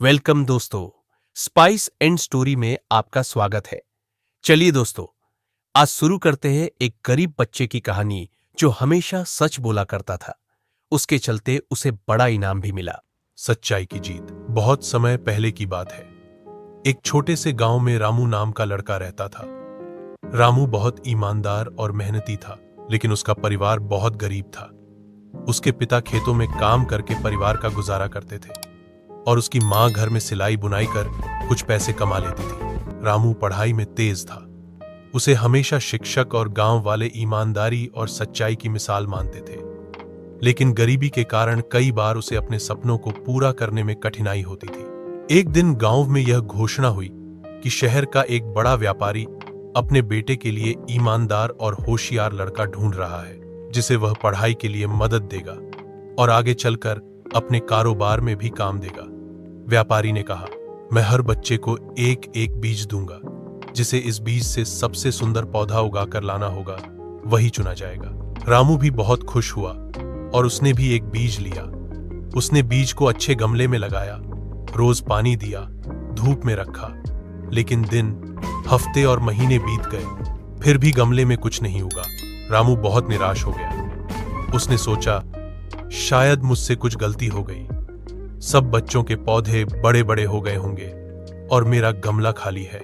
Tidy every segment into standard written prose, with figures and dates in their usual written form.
Welcome दोस्तों, spice and story में आपका स्वागत है। चलिए दोस्तों, आज शुरू करते हैं एक गरीब बच्चे की कहानी जो हमेशा सच बोला करता था। उसके चलते उसे बड़ा इनाम भी मिला। सच्चाई की जीत। बहुत समय पहले की बात है। एक छोटे से गांव में रामू नाम का लड़का रहता था। रामू बहुत ईमानदार और मेहनती था, लेकिन उसका परिवार बहुत गरीब था। उसके पिता खेतों में काम करके परिवार का गुजारा करते थे और उसकी मां घर में सिलाई बुनाई कर कुछ पैसे कमा लेती थी। रामू पढ़ाई में तेज था। उसे हमेशा शिक्षक और गांव वाले ईमानदारी और सच्चाई की मिसाल मानते थे। लेकिन गरीबी के कारण कई बार उसे अपने सपनों को पूरा करने में कठिनाई होती थी। एक दिन गांव में यह घोषणा हुई कि शहर का एक बड़ा व्यापारी अपने बेटे के लिए ईमानदार और होशियार लड़का ढूंढ रहा है, जिसे वह पढ़ाई के लिए मदद देगा और आगे चलकर अपने कारोबार में भी काम देगा। व्यापारी ने कहा, मैं हर बच्चे को एक एक बीज दूंगा, जिसे इस बीज से सबसे सुंदर पौधा उगाकर लाना होगा, वही चुना जाएगा। रामू भी बहुत खुश हुआ और उसने भी एक बीज लिया। उसने बीज को अच्छे गमले में लगाया, रोज पानी दिया, धूप में रखा। लेकिन दिन, हफ्ते और महीने बीत गए, फिर भी गमले में कुछ नहीं उगा। रामू बहुत निराश हो गया। उसने सोचा, शायद मुझसे कुछ गलती हो गई। सब बच्चों के पौधे बड़े बड़े हो गए होंगे और मेरा गमला खाली है।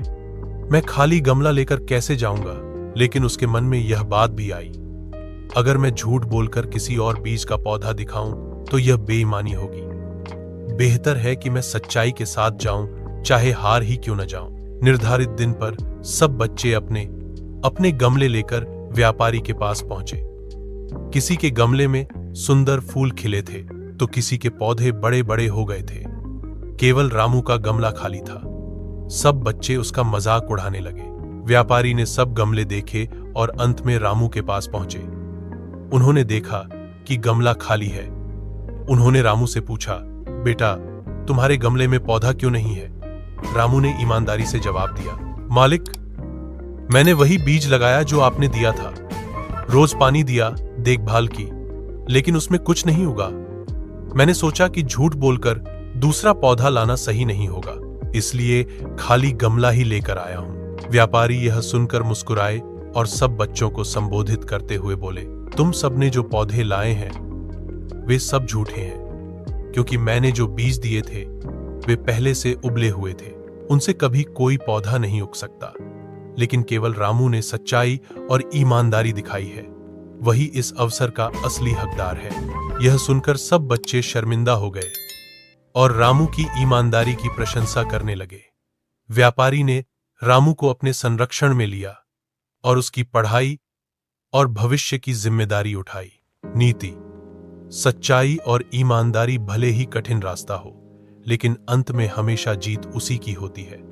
मैं खाली गमला लेकर कैसे जाऊंगा? लेकिन उसके मन में यह बात भी आई, अगर मैं झूठ बोलकर किसी और बीज का पौधा दिखाऊं तो यह बेईमानी होगी। बेहतर है कि मैं सच्चाई के साथ जाऊं, चाहे हार ही क्यों न जाऊं। निर्धारित दिन पर सब बच्चे अपने अपने गमले लेकर व्यापारी के पास पहुंचे। किसी के गमले में सुंदर फूल खिले थे तो किसी के पौधे बड़े बड़े हो गए थे। केवल रामू का गमला खाली था। सब बच्चे उसका मजाक उड़ाने लगे। व्यापारी ने सब गमले देखे और अंत में रामू के पास पहुंचे। उन्होंने देखा कि गमला खाली है। उन्होंने रामू से पूछा, बेटा, तुम्हारे गमले में पौधा क्यों नहीं है? रामू ने ईमानदारी से जवाब दिया, मालिक, मैंने वही बीज लगाया जो आपने दिया था। रोज पानी दिया, देखभाल की, लेकिन उसमें कुछ नहीं उगा। मैंने सोचा कि झूठ बोलकर दूसरा पौधा लाना सही नहीं होगा, इसलिए खाली गमला ही लेकर आया हूं। व्यापारी यह सुनकर मुस्कुराए और सब बच्चों को संबोधित करते हुए बोले, तुम सबने जो पौधे लाए हैं वे सब झूठे हैं, क्योंकि मैंने जो बीज दिए थे वे पहले से उबले हुए थे। उनसे कभी कोई पौधा नहीं उग सकता। लेकिन केवल रामू ने सच्चाई और ईमानदारी दिखाई है, वही इस अवसर का असली हकदार है। यह सुनकर सब बच्चे शर्मिंदा हो गए और रामू की ईमानदारी की प्रशंसा करने लगे। व्यापारी ने रामू को अपने संरक्षण में लिया और उसकी पढ़ाई और भविष्य की जिम्मेदारी उठाई। नीति: सच्चाई और ईमानदारी भले ही कठिन रास्ता हो, लेकिन अंत में हमेशा जीत उसी की होती है।